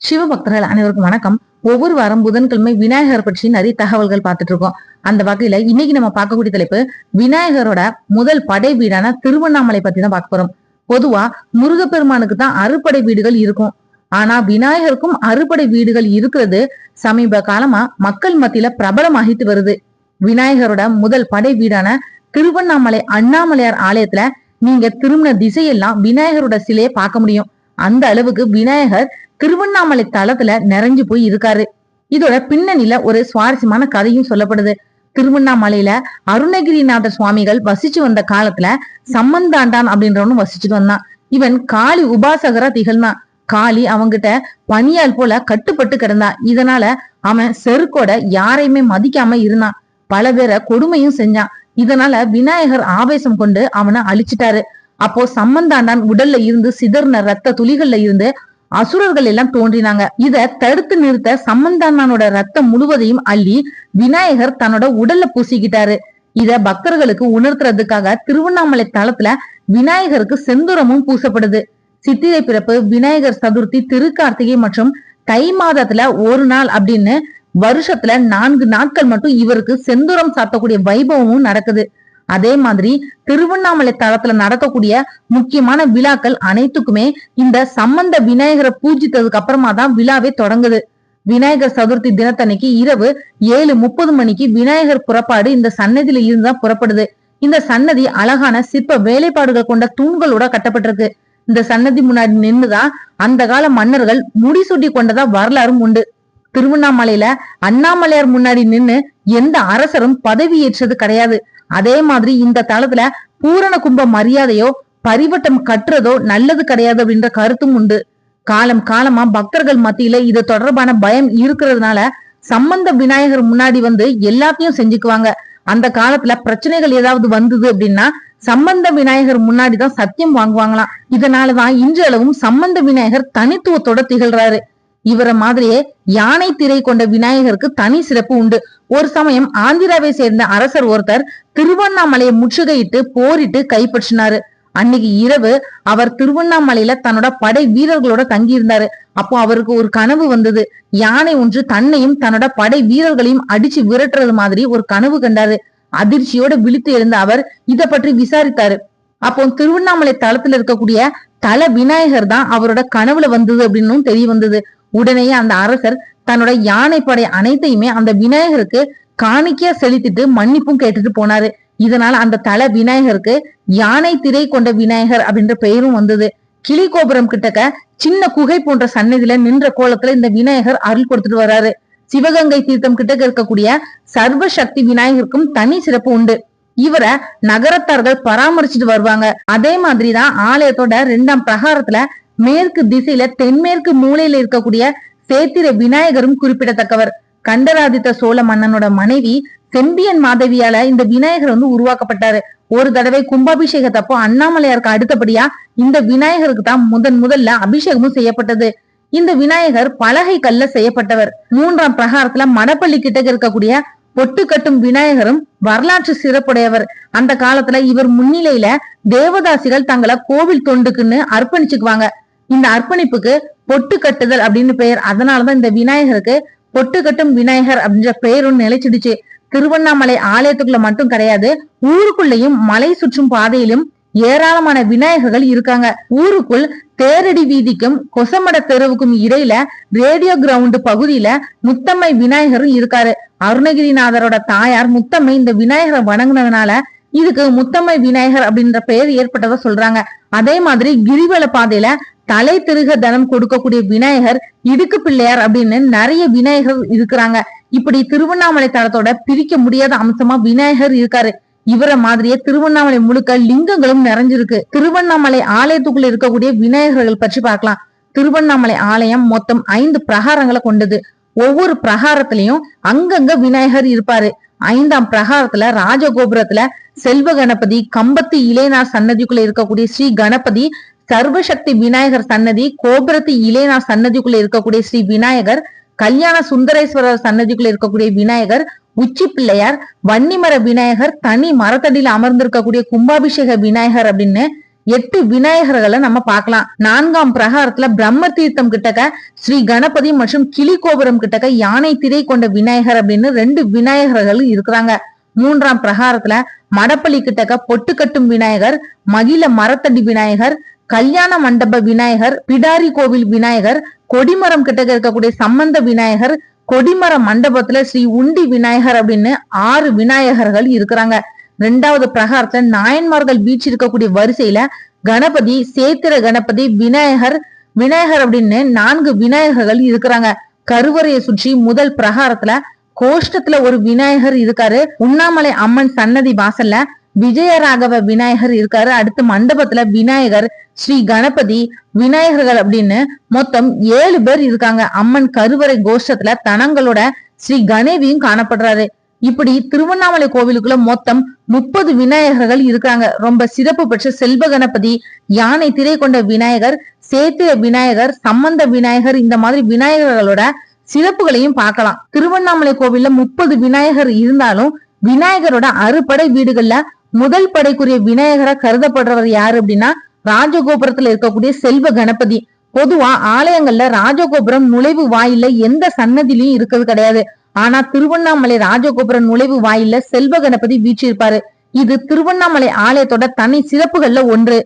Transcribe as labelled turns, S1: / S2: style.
S1: சிவபக்தர்கள் அனைவருக்கும் வணக்கம். ஒவ்வொரு வாரம் புதன்கிழமை விநாயகர் பற்றி நிறைய தகவல்கள் பார்த்துட்டு இருக்கோம். அந்த வகையில இன்னைக்கு நம்ம பார்க்கக்கூடிய தலைப்பு விநாயகரோட முதல் படை வீடான திருவண்ணாமலை பத்தி தான் பார்க்க போறோம். பொதுவா முருகப்பெருமானுக்கு தான் அறுபடை வீடுகள் இருக்கும். ஆனா விநாயகருக்கும் அறுபடை வீடுகள் இருக்கிறது சமீப காலமா மக்கள் மத்தியில பிரபலமாகிட்டு வருது. விநாயகரோட முதல் படை வீடான திருவண்ணாமலை அண்ணாமலையார் ஆலயத்துல நீங்க திரும்பின திசையெல்லாம் விநாயகரோட சிலையை பார்க்க முடியும். அந்த அளவுக்கு விநாயகர் திருவண்ணாமலை தளத்துல நிறைஞ்சு போய் இருக்காரு. இதோட பின்னணியில ஒரு சுவாரஸ்யமான கதையும் சொல்லப்படுது. திருவண்ணாமலையில அருணகிரிநாதர் சுவாமிகள் வசிச்சு வந்த காலத்துல சம்பந்தாண்டான் அப்படின்றவனும் வசிச்சுட்டு வந்தான். இவன் காளி உபாசகரா திகழ்ந்தான். காளி அவங்கிட்ட பனியால் போல கட்டுப்பட்டு கிடந்தான். இதனால அவன் செருக்கோட யாரையுமே மதிக்காம இருந்தான். பல பேரை கொடுமையும் செஞ்சான். இதனால விநாயகர் ஆவேசம் கொண்டு அவனை அழிச்சிட்டாரு. அப்போ சம்பந்தாண்டான் உடல்ல இருந்து சிதறின ரத்த துளிகள்ல இருந்து அசுரர்கள் எல்லாம் தோன்றினாங்க. இத தடுத்து நிறுத்த சம்பந்தானோட ரத்தம் முழுவதையும் அள்ளி விநாயகர் தன்னோட உடல்ல பூசிக்கிட்டாரு. இத பக்தர்களுக்கு உணர்த்துறதுக்காக திருவண்ணாமலை தளத்துல விநாயகருக்கு செந்தூரமும் பூசப்படுது. சித்திரை பிறப்பு, விநாயகர் சதுர்த்தி, திருக்கார்த்திகை மற்றும் தை மாதத்துல ஒரு நாள் அப்படின்னு வருஷத்துல 4 நாட்கள் மட்டும் இவருக்கு செந்தூரம் சாத்தக்கூடிய வைபவமும் நடக்குது. அதே மாதிரி திருவண்ணாமலை தளத்துல நடக்கக்கூடிய முக்கியமான விழாக்கள் அனைத்துக்குமே இந்த சம்பந்த விநாயகரை பூஜித்ததுக்கு அப்புறமா தான் விழாவே தொடங்குது. விநாயகர் சதுர்த்தி தினத்தன்னைக்கு இரவு 7:30 மணிக்கு விநாயகர் புறப்பாடு இந்த சன்னதியில இருந்துதான் புறப்படுது. இந்த சன்னதி அழகான சிற்ப வேலைப்பாடுகள் கொண்ட தூண்களோட கட்டப்பட்டிருக்கு. இந்த சன்னதி முன்னாடி நின்றுதான் அந்த கால மன்னர்கள் முடிசூட்டி கொண்டதா வரலாறும் உண்டு. திருவண்ணாமலையில அண்ணாமலையார் முன்னாடி நின்னு எந்த அரசரும் பதவி ஏற்றது கிடையாது. அதே மாதிரி இந்த தளத்துல பூரண கும்ப மரியாதையோ பரிவட்டம் கட்டுறதோ நல்லது கிடையாது அப்படின்ற கருத்தும் உண்டு. காலம் காலமா பக்தர்கள் மத்தியில இது தொடர்பான பயம் இருக்கிறதுனால சம்பந்த விநாயகர் முன்னாடி வந்து எல்லாத்தையும் செஞ்சுக்குவாங்க. அந்த காலத்துல பிரச்சனைகள் ஏதாவது வந்தது அப்படின்னா சம்பந்த விநாயகர் முன்னாடிதான் சத்தியம் வாங்குவாங்களாம். இதனாலதான் இன்றளவும் சம்பந்த விநாயகர் தனித்துவத்தோட திகழ்றாரு. இவரை மாதிரியே யானை திரை கொண்ட விநாயகருக்கு தனி சிறப்பு உண்டு. ஒரு சமயம் ஆந்திராவை சேர்ந்த அரசர் ஒருத்தர் திருவண்ணாமலையை முற்றுகையிட்டு போரிட்டு கைப்பற்றினாரு. அன்னைக்கு இரவு அவர் திருவண்ணாமலையில தன்னோட படை வீரர்களோட தங்கி இருந்தாரு. அப்போ அவருக்கு ஒரு கனவு வந்தது. யானை ஒன்று தன்னையும் தன்னோட படை வீரர்களையும் அடிச்சு விரட்டுறது மாதிரி ஒரு கனவு கண்டாரு. அதிர்ச்சியோட விழித்து எழுந்த அவர் இத பற்றி விசாரித்தாரு. அப்போ திருவண்ணாமலை தளத்துல இருக்கக்கூடிய தல விநாயகர் தான் அவரோட கனவுல வந்தது அப்படின்னு தெரிய வந்தது. உடனே அந்த அரசர் தன்னோட யானை படை அனைத்தையுமே அந்த விநாயகருக்கு காணிக்கையா செலுத்திட்டு மன்னிப்பும் கேட்டுட்டு போனாரு. இதனால அந்த தல விநாயகருக்கு யானை திரை கொண்ட விநாயகர் அப்படின்ற பெயரும் வந்தது. கிளி கோபுரம் கிட்டக்க சின்ன குகை போன்ற சன்னதியில நின்ற கோலத்துல இந்த விநாயகர் அருள் கொடுத்துட்டு வர்றாரு. சிவகங்கை தீர்த்தம் கிட்டக்க இருக்கக்கூடிய சர்வ சக்தி விநாயகருக்கும் தனி சிறப்பு உண்டு. இவரை நகரத்தார்கள் பராமரிச்சுட்டு வருவாங்க. அதே மாதிரிதான் ஆலயத்தோட 2ஆம் பிரகாரத்துல மேற்கு திசையில தென்மேற்கு மூலையில இருக்கக்கூடிய சேத்திர விநாயகரும் குறிப்பிடத்தக்கவர். கண்டராதித்த சோழ மன்னனோட மனைவி செம்பியன் மாதவியால இந்த விநாயகர் உருவாக்கப்பட்டாரு. ஒரு தடவை கும்பாபிஷேகத்தப்போ அண்ணாமலையாருக்கு அடுத்தபடியா இந்த விநாயகருக்கு தான் முதல்ல அபிஷேகமும் செய்யப்பட்டது. இந்த விநாயகர் பலகை கல்ல செய்யப்பட்டவர். 3ஆம் பிரகாரத்துல மடப்பள்ளி கிட்ட இருக்கக்கூடிய பொட்டு கட்டும் விநாயகரும் வரலாற்று சிறப்புடையவர். அந்த காலத்துல இவர் முன்னிலையில தேவதாசிகள் தங்களை கோவில் தொண்டுக்குன்னு அர்ப்பணிச்சுக்குவாங்க. இந்த அர்ப்பணிப்புக்கு பொட்டு கட்டுதல் அப்படின்னு பெயர். அதனாலதான் இந்த விநாயகருக்கு பொட்டு கட்டும் விநாயகர் அப்படின்ற பெயரும் நிலைச்சிடுச்சு. திருவண்ணாமலை ஆலயத்துக்குள்ள மட்டும் கிடையாது, ஊருக்குள்ளேயும் மலை சுற்றும் பாதையிலும் ஏராளமான விநாயகர்கள் இருக்காங்க. ஊருக்குள் தேரடி வீதிக்கும் கொசமட தெருவுக்கும் இடையில ரேடியோ கிரவுண்ட் பகுதியில முத்தம்மை விநாயகரும் இருக்காரு. அருணகிரிநாதரோட தாயார் முத்தம்மை இந்த விநாயகரை வணங்கினதுனால இதுக்கு முத்தம்மை விநாயகர் அப்படின்ற பெயர் ஏற்பட்டதா சொல்றாங்க. அதே மாதிரி கிரிவல பாதையில தலை திருக தனம் கொடுக்கக்கூடிய விநாயகர், இடுக்கு பிள்ளையார் அப்படின்னு நிறைய விநாயகர் இருக்கிறாங்க. இப்படி திருவண்ணாமலை தலத்தோட பிரிக்க முடியாத அம்சமா விநாயகர் இருக்காரு. இவரை மாதிரியே திருவண்ணாமலை முழுக்க லிங்கங்களும் நிறைஞ்சிருக்கு. திருவண்ணாமலை ஆலயத்துக்குள்ள இருக்கக்கூடிய விநாயகர்கள் பற்றி பார்க்கலாம். திருவண்ணாமலை ஆலயம் மொத்தம் 5 பிரகாரங்களை கொண்டது. ஒவ்வொரு பிரகாரத்திலையும் அங்கங்க விநாயகர் இருப்பாரு. 5ஆம் பிரகாரத்துல ராஜகோபுரத்துல செல்வ கணபதி, கம்பத்து இளையனார் சன்னதிக்குள்ள இருக்கக்கூடிய ஸ்ரீ கணபதி, சர்வசக்தி விநாயகர் சன்னதி, கோபுரத்து இளையனார் சன்னதிக்குள்ள இருக்கக்கூடிய ஸ்ரீ விநாயகர், கல்யாண சுந்தரேஸ்வரர் சன்னதிக்குள்ள இருக்கக்கூடிய விநாயகர், உச்சி பிள்ளையார், வன்னிமர விநாயகர், தனி மரத்தடியில அமர்ந்திருக்கக்கூடிய கும்பாபிஷேக விநாயகர் அப்படின்னு 8 விநாயகர்களை நம்ம பார்க்கலாம். 4ஆம் பிரகாரத்துல பிரம்ம தீர்த்தம் கிட்டக்க ஸ்ரீ கணபதி மற்றும் கிளி கோபுரம் கிட்டக்க யானை திரை கொண்ட விநாயகர் அப்படின்னு 2 விநாயகர்கள் இருக்கிறாங்க. 3ஆம் பிரகாரத்துல மடப்பள்ளி கிட்டக்க பொட்டு கட்டும் விநாயகர், மகிழ மரத்தடி விநாயகர், கல்யாண மண்டப விநாயகர், பிடாரி கோவில் விநாயகர், கொடிமரம் கிட்டக்க இருக்கக்கூடிய சம்பந்த விநாயகர், கொடிமர மண்டபத்துல ஸ்ரீ உண்டி விநாயகர் அப்படின்னு 6 விநாயகர்கள் இருக்கிறாங்க. 2வது பிரகாரத்துல நாயன்மார்கள் வீற்றிருக்கக்கூடிய வரிசையில கணபதி, சேத்திர கணபதி, விநாயகர் அப்படின்னு 4 விநாயகர்கள் இருக்கிறாங்க. கருவறையை சுற்றி முதல் பிரகாரத்துல கோஷ்டத்துல ஒரு விநாயகர் இருக்காரு. உண்ணாமலை அம்மன் சன்னதி வாசல்ல விஜயராகவ விநாயகர் இருக்காரு. அடுத்து மண்டபத்துல விநாயகர், ஸ்ரீ கணபதி, விநாயகர்கள் அப்படின்னு மொத்தம் 7 பேர் இருக்காங்க. அம்மன் கருவறை கோஷ்டத்துல தனங்களோட ஸ்ரீ கணேவியும் காணப்படுறாரு. இப்படி திருவண்ணாமலை கோவிலுக்குள்ள மொத்தம் 30 விநாயகர்கள் இருக்காங்க. ரொம்ப சிறப்பு பெற்ற செல்வ கணபதி, யானை திரை கொண்ட விநாயகர், சேத்திர விநாயகர், சம்பந்த விநாயகர், இந்த மாதிரி விநாயகர்களோட சிறப்புகளையும் பார்க்கலாம். திருவண்ணாமலை கோவில்ல 30 விநாயகர் இருந்தாலும் விநாயகரோட அறுபடை வீடுகள்ல முதல் படைக்குரிய விநாயகரா கருதப்படுறவர் யாரு அப்படின்னா ராஜகோபுரத்துல இருக்கக்கூடிய செல்வ கணபதி. பொதுவா ஆலயங்கள்ல ராஜகோபுரம் நுழைவு வாயில எந்த சன்னதிலையும் இருக்கிறது கிடையாது. ஆனா திருவண்ணாமலை ராஜகோபுர நுழைவு வாயில செல்வ கணபதி வீற்றிருப்பாரு. இது திருவண்ணாமலை ஆலயத்தோட தனி சிறப்புகள்ல ஒன்று.